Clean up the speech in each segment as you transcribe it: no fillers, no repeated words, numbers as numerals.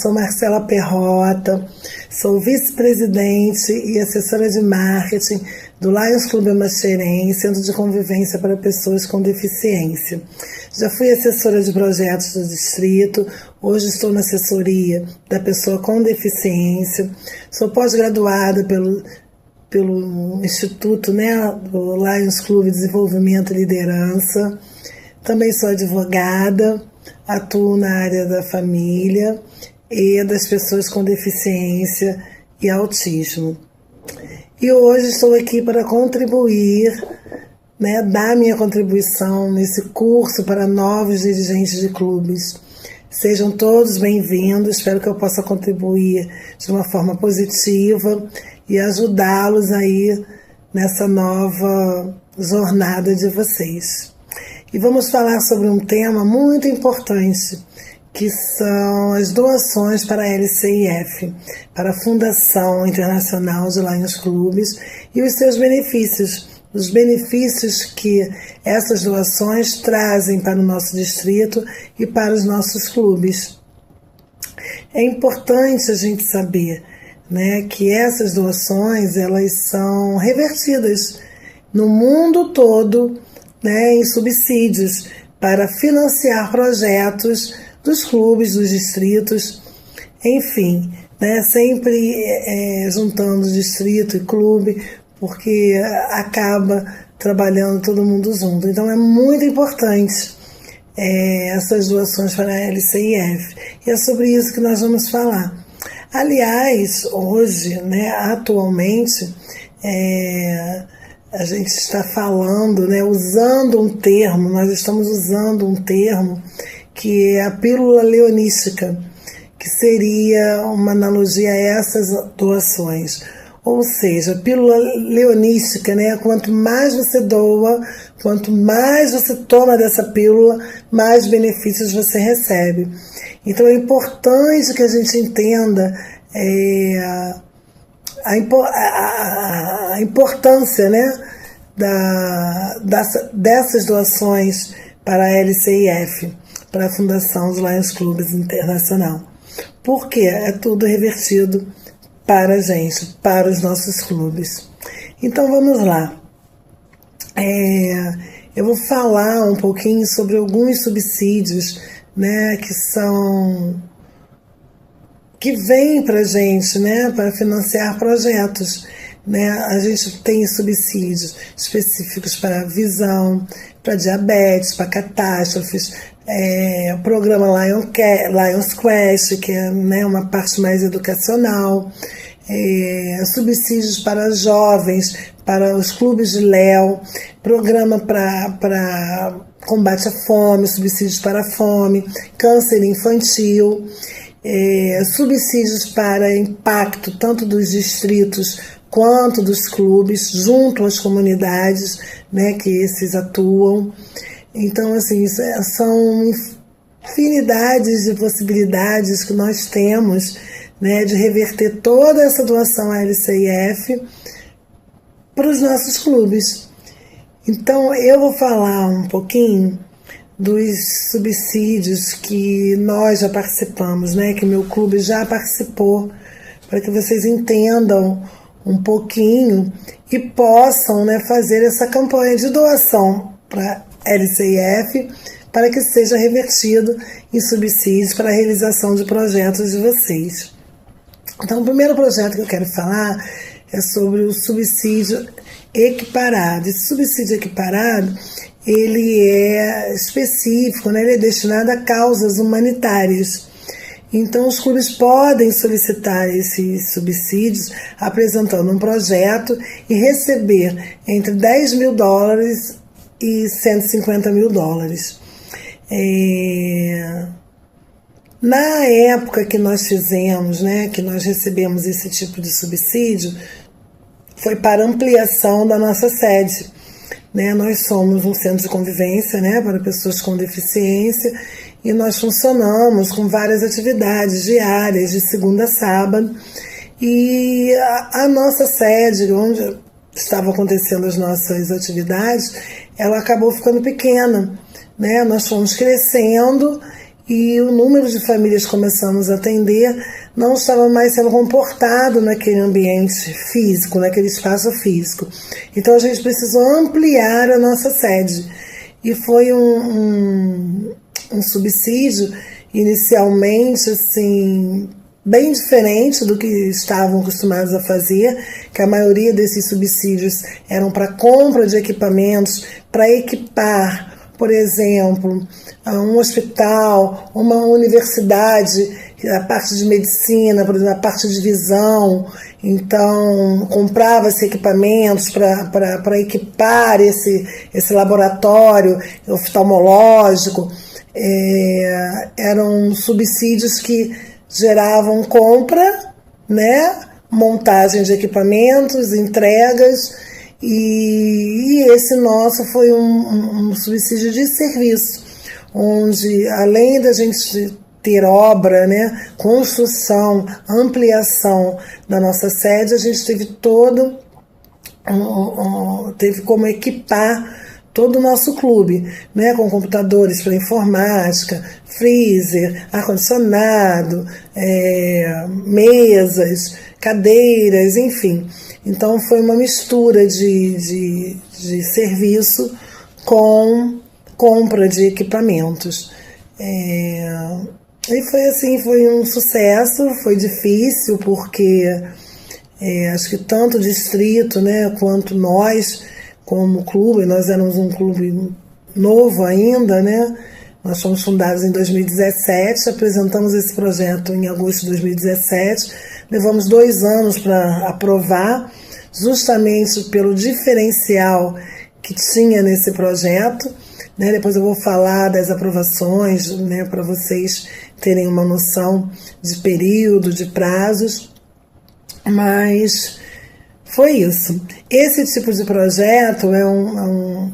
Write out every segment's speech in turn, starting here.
sou Marcela Perrota, sou vice-presidente e assessora de marketing do Lions Clube Amaxerém, Centro de Convivência para Pessoas com Deficiência. Já fui assessora de projetos do distrito, hoje estou na assessoria da pessoa com deficiência, sou pós-graduada pelo Instituto, do Lions Clube Desenvolvimento e Liderança. Também sou advogada, atuo na área da família e das pessoas com deficiência e autismo. E hoje estou aqui para contribuir, dar minha contribuição nesse curso para novos dirigentes de clubes. Sejam todos bem-vindos, espero que eu possa contribuir de uma forma positiva e ajudá-los aí nessa nova jornada de vocês. E vamos falar sobre um tema muito importante, que são as doações para a LCIF, para a Fundação Internacional de Lions Clubes, e os seus benefícios, os benefícios que essas doações trazem para o nosso distrito e para os nossos clubes. É importante a gente saber, que essas doações elas são revertidas no mundo todo, em subsídios para financiar projetos dos clubes, dos distritos, enfim, sempre juntando distrito e clube, porque acaba trabalhando todo mundo junto. Então é muito importante essas doações para a LCIF, e é sobre isso que nós vamos falar. Aliás, hoje, atualmente, a gente está falando, usando um termo, nós estamos usando um termo que é a pílula leonística, que seria uma analogia a essas doações. Ou seja, a pílula leonística, quanto mais você doa, quanto mais você toma dessa pílula, mais benefícios você recebe. Então é importante que a gente entenda a importância dessas doações para a LCIF, para a Fundação dos Lions Clubes Internacional. Porque é tudo revertido para a gente, para os nossos clubes. Então vamos lá. Eu vou falar um pouquinho sobre alguns subsídios que vêm para a gente, para financiar projetos. A gente tem subsídios específicos para visão, para diabetes, para catástrofes, o programa Lions Quest, que é uma parte mais educacional, subsídios para jovens, para os clubes de Léo, programa para combate à fome, subsídios para a fome, câncer infantil, subsídios para impacto tanto dos distritos quanto dos clubes, junto às comunidades que esses atuam. Então, assim, são infinidades de possibilidades que nós temos de reverter toda essa doação à LCIF para os nossos clubes. Então, eu vou falar um pouquinho dos subsídios que nós já participamos, que meu clube já participou, para que vocês entendam um pouquinho e possam fazer essa campanha de doação para a LCIF, para que seja revertido em subsídios para a realização de projetos de vocês. Então, o primeiro projeto que eu quero falar é sobre o subsídio equiparado. Esse subsídio equiparado, ele é específico, ele é destinado a causas humanitárias. Então, os clubes podem solicitar esses subsídios apresentando um projeto e receber entre $10 mil e $150 mil. Na época que nós fizemos, que nós recebemos esse tipo de subsídio, foi para ampliação da nossa sede. Nós somos um centro de convivência para pessoas com deficiência, e nós funcionamos com várias atividades diárias, de segunda a sábado, e a nossa sede, onde estavam acontecendo as nossas atividades, ela acabou ficando pequena. Nós fomos crescendo e o número de famílias que começamos a atender não estava mais sendo comportado naquele ambiente físico, naquele espaço físico. Então a gente precisou ampliar a nossa sede. E foi um subsídio, inicialmente, assim, bem diferente do que estavam acostumados a fazer, que a maioria desses subsídios eram para compra de equipamentos, para equipar, por exemplo, um hospital, uma universidade, a parte de medicina, por exemplo, a parte de visão. Então, comprava-se equipamentos para equipar esse laboratório oftalmológico. Eram subsídios que geravam compra, né, montagem de equipamentos, entregas. E esse nosso foi um subsídio de serviço, onde além da gente ter obra, né, construção, ampliação da nossa sede, a gente teve teve como equipar todo o nosso clube, né, com computadores para informática, freezer, ar-condicionado, mesas, cadeiras, enfim. Então foi uma mistura de serviço com compra de equipamentos. E foi assim, foi um sucesso, foi difícil porque acho que tanto o distrito, né, quanto nós, como clube, nós éramos um clube novo ainda, né? Nós fomos fundados em 2017, apresentamos esse projeto em agosto de 2017, levamos 2 anos para aprovar, justamente pelo diferencial que tinha nesse projeto, né? Depois eu vou falar das aprovações, né, para vocês terem uma noção de período, de prazos, mas foi isso. Esse tipo de projeto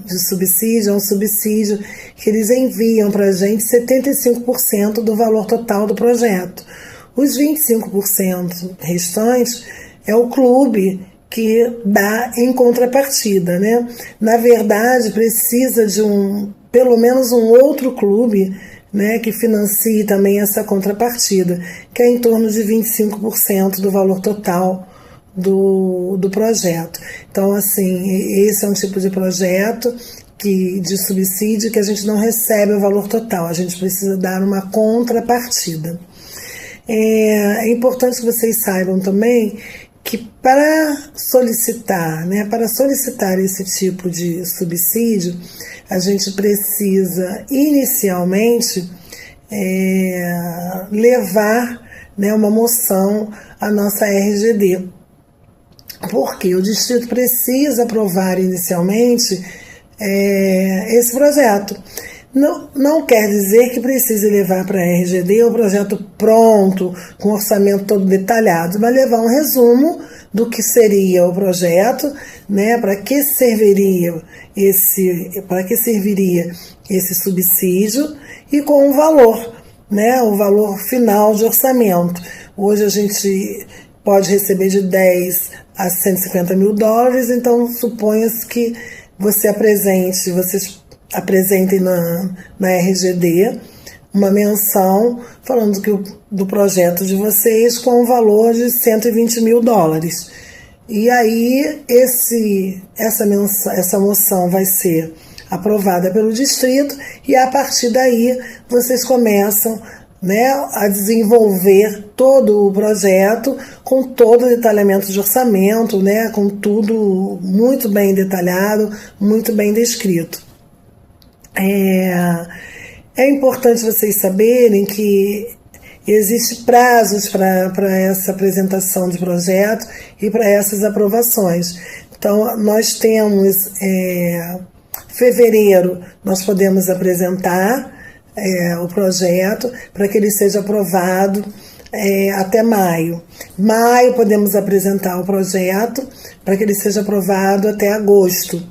de subsídio, é um subsídio que eles enviam para a gente 75% do valor total do projeto. Os 25% restantes é o clube que dá em contrapartida, né? Na verdade, precisa de pelo menos um outro clube, né, que financie também essa contrapartida, que é em torno de 25% do valor total do projeto. Então, assim, esse é um tipo de projeto de subsídio que a gente não recebe o valor total, a gente precisa dar uma contrapartida. É importante que vocês saibam também que para solicitar esse tipo de subsídio, a gente precisa inicialmente levar, né, uma moção à nossa RGD, porque o distrito precisa aprovar inicialmente esse projeto. Não quer dizer que precise levar para a RGD um projeto pronto, com orçamento todo detalhado, mas levar um resumo do que seria o projeto, né, para que serviria esse subsídio e com o valor, né, o valor final de orçamento. Hoje a gente pode receber de 10 a 150 mil dólares, então suponha-se que vocês apresentem na RGD uma menção falando do projeto de vocês com um valor de 120 mil dólares. E aí essa moção vai ser aprovada pelo distrito e a partir daí vocês começam, né, a desenvolver todo o projeto com todo o detalhamento de orçamento, né, com tudo muito bem detalhado, muito bem descrito. É importante vocês saberem que existem prazos para essa apresentação de projeto e para essas aprovações. Então, nós temos fevereiro, nós podemos apresentar o projeto para que ele seja aprovado até maio. Maio, podemos apresentar o projeto para que ele seja aprovado até agosto.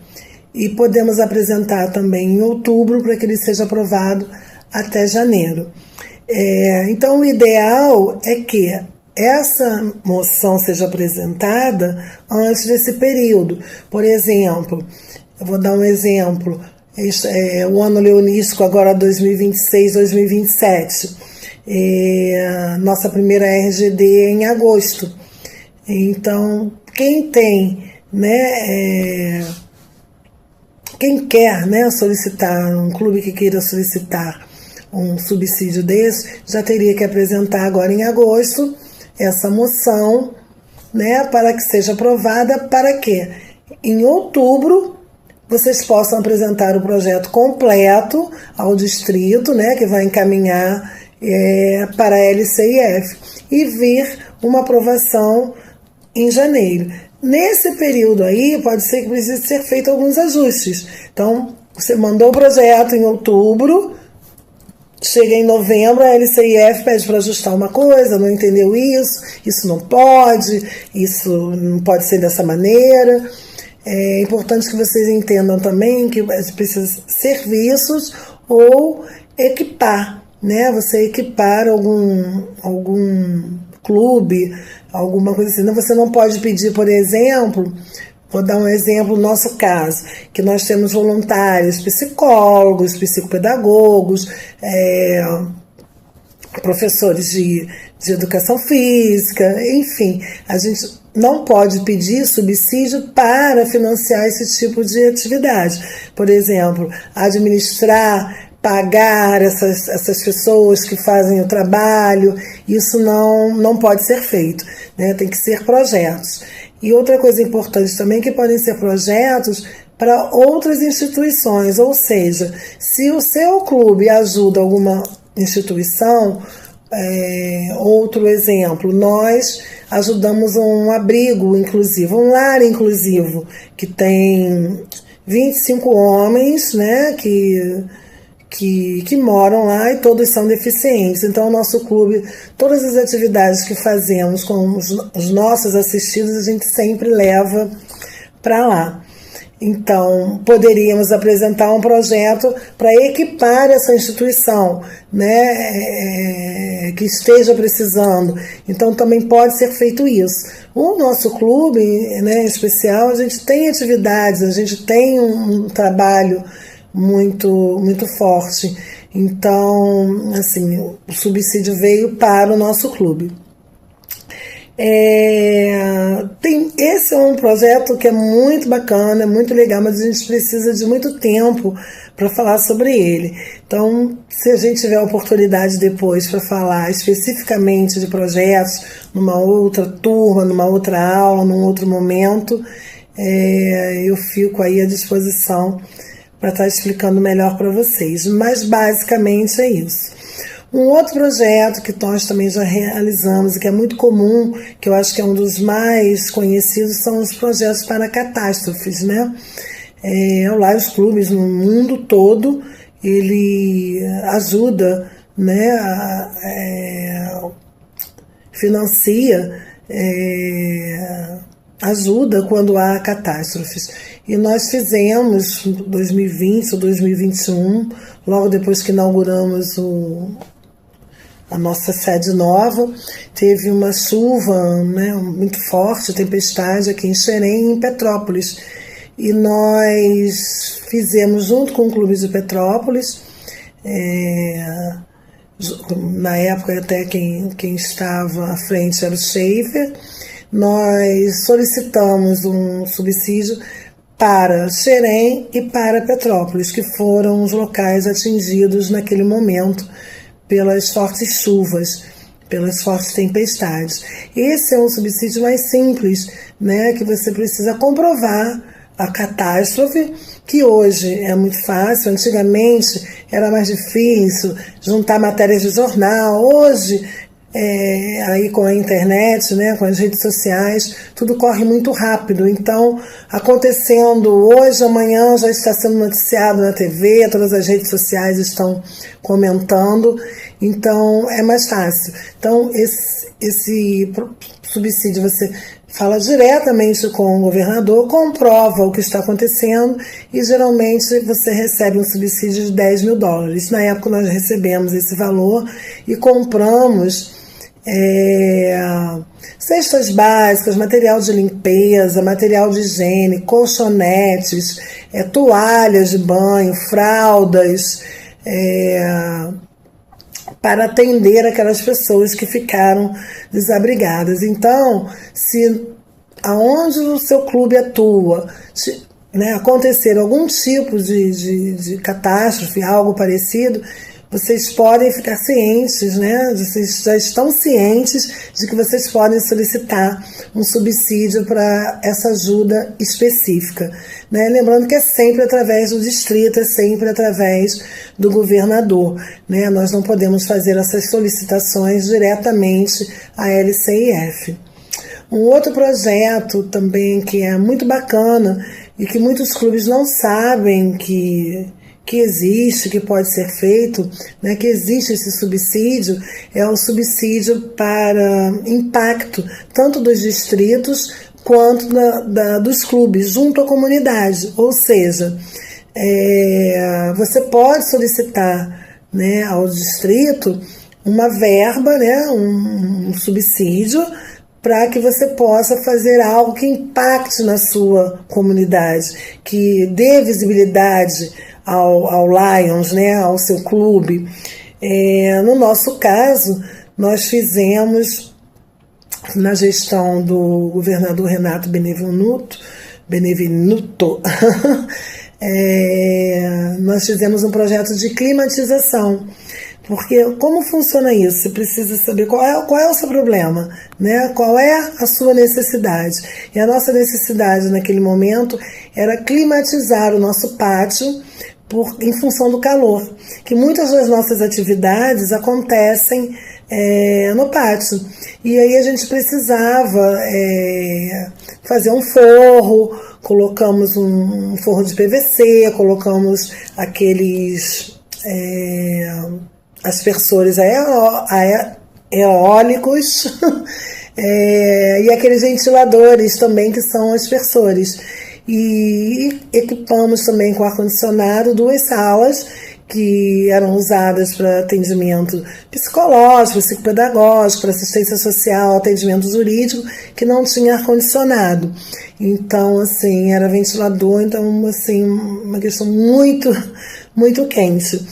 E podemos apresentar também em outubro para que ele seja aprovado até janeiro. Então, o ideal é que essa moção seja apresentada antes desse período. Por exemplo, eu vou dar um exemplo, o ano leonístico agora 2026, 2027. Nossa primeira RGD é em agosto. Então, quem tem, né, quem quer, né, solicitar, um clube que queira solicitar um subsídio desse, já teria que apresentar agora em agosto essa moção, né, para que seja aprovada, para que em outubro vocês possam apresentar o projeto completo ao distrito, né, que vai encaminhar para a LCIF, e vir uma aprovação em janeiro. Nesse período aí, pode ser que precise ser feito alguns ajustes. Então, você mandou o projeto em outubro, chega em novembro, a LCIF pede para ajustar uma coisa, não entendeu isso não pode, isso não pode ser dessa maneira. É importante que vocês entendam também que precisa serviços ou equipar, né? Você equipar algum clube, alguma coisa assim. Você não pode pedir, por exemplo, vou dar um exemplo no nosso caso, que nós temos voluntários, psicólogos, psicopedagogos, professores de educação física, enfim, a gente não pode pedir subsídio para financiar esse tipo de atividade. Por exemplo, administrar, pagar essas pessoas que fazem o trabalho, isso não pode ser feito, né? Tem que ser projetos. E outra coisa importante também, que podem ser projetos para outras instituições, ou seja, se o seu clube ajuda alguma instituição, outro exemplo, nós ajudamos um abrigo inclusivo, um lar inclusivo, que tem 25 homens, né, que moram lá e todos são deficientes. Então, o nosso clube, todas as atividades que fazemos com os nossos assistidos, a gente sempre leva para lá. Então, poderíamos apresentar um projeto para equipar essa instituição, né, que esteja precisando. Então, também pode ser feito isso. O nosso clube, né, em especial, a gente tem atividades, a gente tem um trabalho muito forte. Então, assim, o subsídio veio para o nosso clube. Esse é um projeto que é muito bacana, muito legal, mas a gente precisa de muito tempo para falar sobre ele. Então, se a gente tiver a oportunidade depois para falar especificamente de projetos, numa outra turma, numa outra aula, num outro momento, eu fico aí à disposição para estar explicando melhor para vocês. Mas basicamente é isso. Um outro projeto que nós também já realizamos e que é muito comum, que eu acho que é um dos mais conhecidos, são os projetos para catástrofes, né? O Lions Clubes no mundo todo, ele ajuda, né, financia, ajuda quando há catástrofes. E nós fizemos em 2020 ou 2021, logo depois que inauguramos a nossa sede nova, teve uma chuva, né, muito forte, tempestade aqui em Xerém, em Petrópolis. E nós fizemos, junto com o Clube de Petrópolis, na época até quem estava à frente era o Schaefer, nós solicitamos um subsídio para Xerém e para Petrópolis, que foram os locais atingidos naquele momento pelas fortes chuvas, pelas fortes tempestades. Esse é um subsídio mais simples, né, que você precisa comprovar a catástrofe, que hoje é muito fácil. Antigamente era mais difícil juntar matérias de jornal. Hoje, aí com a internet, né, com as redes sociais, tudo corre muito rápido. Então, acontecendo hoje, amanhã já está sendo noticiado na TV, todas as redes sociais estão comentando, então é mais fácil. Então, esse subsídio você fala diretamente com o governador, comprova o que está acontecendo e geralmente você recebe um subsídio de $10 mil. Na época nós recebemos esse valor e compramos cestas básicas, material de limpeza, material de higiene, colchonetes, toalhas de banho, fraldas, para atender aquelas pessoas que ficaram desabrigadas. Então, se aonde o seu clube atua, acontecer algum tipo de catástrofe, algo parecido, vocês podem ficar cientes, vocês já estão cientes de que vocês podem solicitar um subsídio para essa ajuda específica. Lembrando que é sempre através do distrito, é sempre através do governador. Nós não podemos fazer essas solicitações diretamente à LCIF. Um outro projeto também que é muito bacana e que muitos clubes não sabem que existe, que pode ser feito, que existe esse subsídio, é o subsídio para impacto, tanto dos distritos quanto dos clubes, junto à comunidade. Ou seja, você pode solicitar ao distrito uma verba, um subsídio, para que você possa fazer algo que impacte na sua comunidade, que dê visibilidade ao Lions, ao seu clube. No nosso caso, nós fizemos, na gestão do governador Renato Benevenuto, nós fizemos um projeto de climatização. Porque como funciona isso? Você precisa saber qual é o seu problema, qual é a sua necessidade. E a nossa necessidade naquele momento era climatizar o nosso pátio em função do calor, que muitas das nossas atividades acontecem no pátio. E aí a gente precisava fazer um forro, colocamos um forro de PVC, colocamos aqueles aspersores eólicos e aqueles ventiladores também que são aspersores. E equipamos também com ar-condicionado 2 salas que eram usadas para atendimento psicológico, psicopedagógico, para assistência social, atendimento jurídico, que não tinha ar-condicionado. Então, assim, era ventilador, então, assim, uma questão muito, muito quente.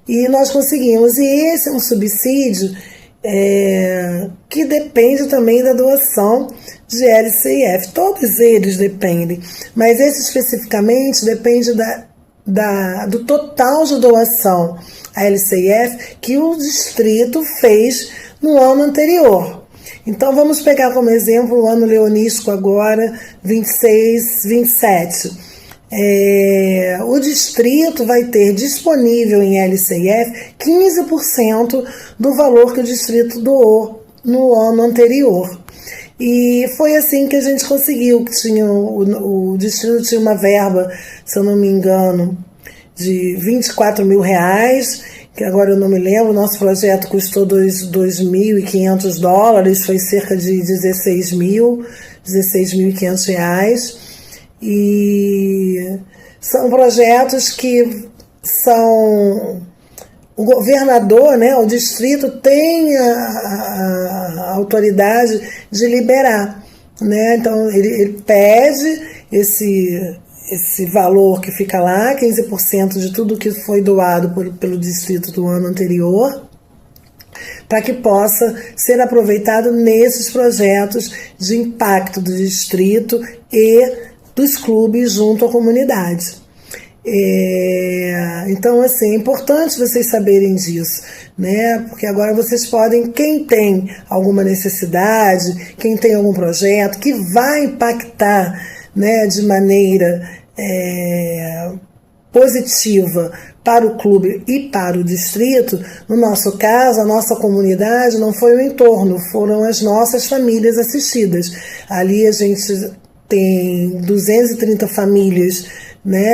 E nós conseguimos, e esse é um subsídio que depende também da doação de LCIF. Todos eles dependem, mas esse especificamente depende do total de doação à LCIF que o distrito fez no ano anterior. Então vamos pegar como exemplo o ano leonístico agora, 26, 27. O distrito vai ter disponível em LCIF 15% do valor que o distrito doou no ano anterior. E foi assim que a gente conseguiu, que o distrito tinha uma verba, se eu não me engano, de R$24 mil, que agora eu não me lembro. O nosso projeto custou $2.500, foi cerca de R$16.500. E são projetos que são... O governador, o distrito tem a autoridade de liberar. Então, ele pede esse valor que fica lá, 15% de tudo que foi doado pelo distrito do ano anterior, para que possa ser aproveitado nesses projetos de impacto do distrito e dos clubes junto à comunidade. Então, assim, é importante vocês saberem disso, porque agora vocês podem, quem tem alguma necessidade, quem tem algum projeto que vai impactar, de maneira positiva para o clube e para o distrito. No nosso caso, a nossa comunidade não foi o entorno, foram as nossas famílias assistidas. Ali a gente tem 230 famílias,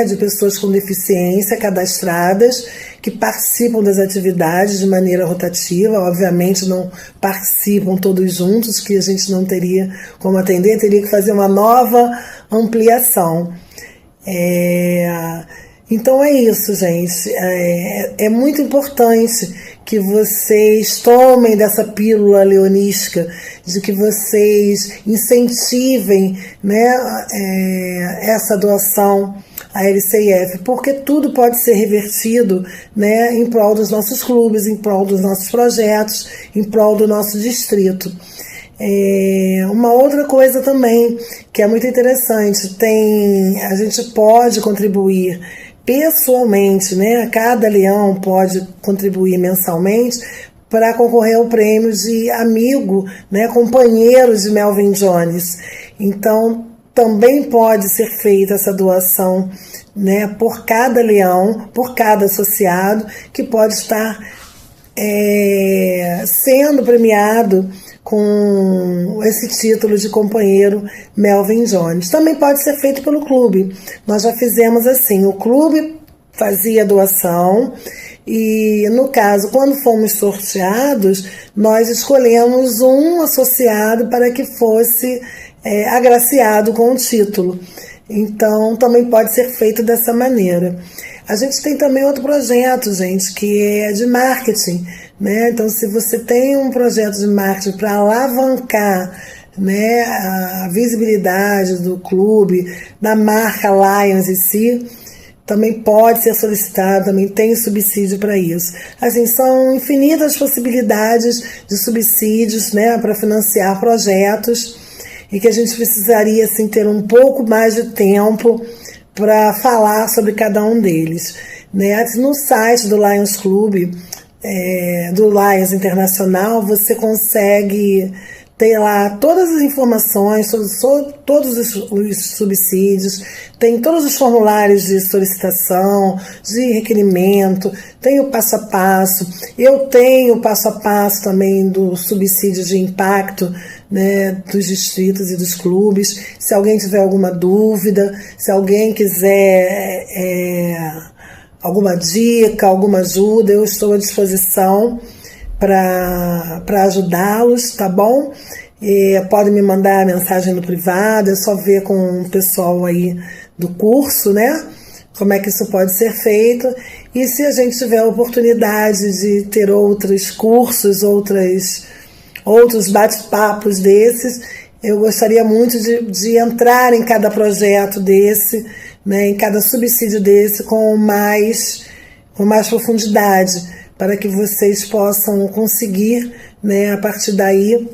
de pessoas com deficiência cadastradas, que participam das atividades de maneira rotativa. Obviamente não participam todos juntos, que a gente não teria como atender, teria que fazer uma nova ampliação. Então é isso, gente. É muito importante que vocês tomem dessa pílula leonística, de que vocês incentivem, né, essa doação à LCIF, porque tudo pode ser revertido, né, em prol dos nossos clubes, em prol dos nossos projetos, em prol do nosso distrito. Uma outra coisa também que é muito interessante, a gente pode contribuir pessoalmente, né? Cada leão pode contribuir mensalmente para concorrer ao prêmio de amigo, né? Companheiro de Melvin Jones. Então, também pode ser feita essa doação, né? Por cada leão, por cada associado, que pode estar sendo premiado com esse título de companheiro Melvin Jones. Também pode ser feito pelo clube. Nós já fizemos assim, o clube fazia doação e, no caso, quando fomos sorteados, nós escolhemos um associado para que fosse agraciado com o título. Então, também pode ser feito dessa maneira. A gente tem também outro projeto, gente, que é de marketing, né? Então, se você tem um projeto de marketing para alavancar, né, a visibilidade do clube, da marca Lions em si, também pode ser solicitado, também tem subsídio para isso. Assim, são infinitas possibilidades de subsídios, né, para financiar projetos, e que a gente precisaria assim, ter um pouco mais de tempo para falar sobre cada um deles, né? No site do Lions Club, do Lions Internacional, você consegue ter lá todas as informações sobre todos os subsídios, tem todos os formulários de solicitação, de requerimento, tem o passo a passo. Eu tenho o passo a passo também do subsídio de impacto, né, dos distritos e dos clubes. Se alguém tiver alguma dúvida, se alguém quiser alguma dica, alguma ajuda, eu estou à disposição para ajudá-los, tá bom? Podem me mandar mensagem no privado, é só ver com o pessoal aí do curso, né? Como é que isso pode ser feito. E se a gente tiver a oportunidade de ter outros cursos, outros bate-papos desses, eu gostaria muito de entrar em cada projeto desse, né, em cada subsídio desse com mais profundidade, para que vocês possam conseguir, né, a partir daí,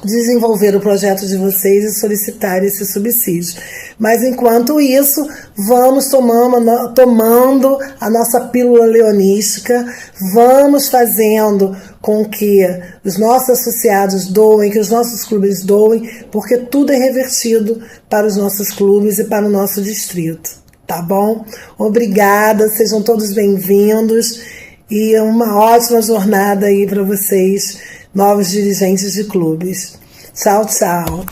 desenvolver o projeto de vocês e solicitar esse subsídio. Mas, enquanto isso, vamos tomando a nossa pílula leonística, vamos fazendo com que os nossos associados doem, que os nossos clubes doem, porque tudo é revertido para os nossos clubes e para o nosso distrito. Tá bom? Obrigada, sejam todos bem-vindos. E uma ótima jornada aí para vocês, novos dirigentes de clubes. Tchau, tchau.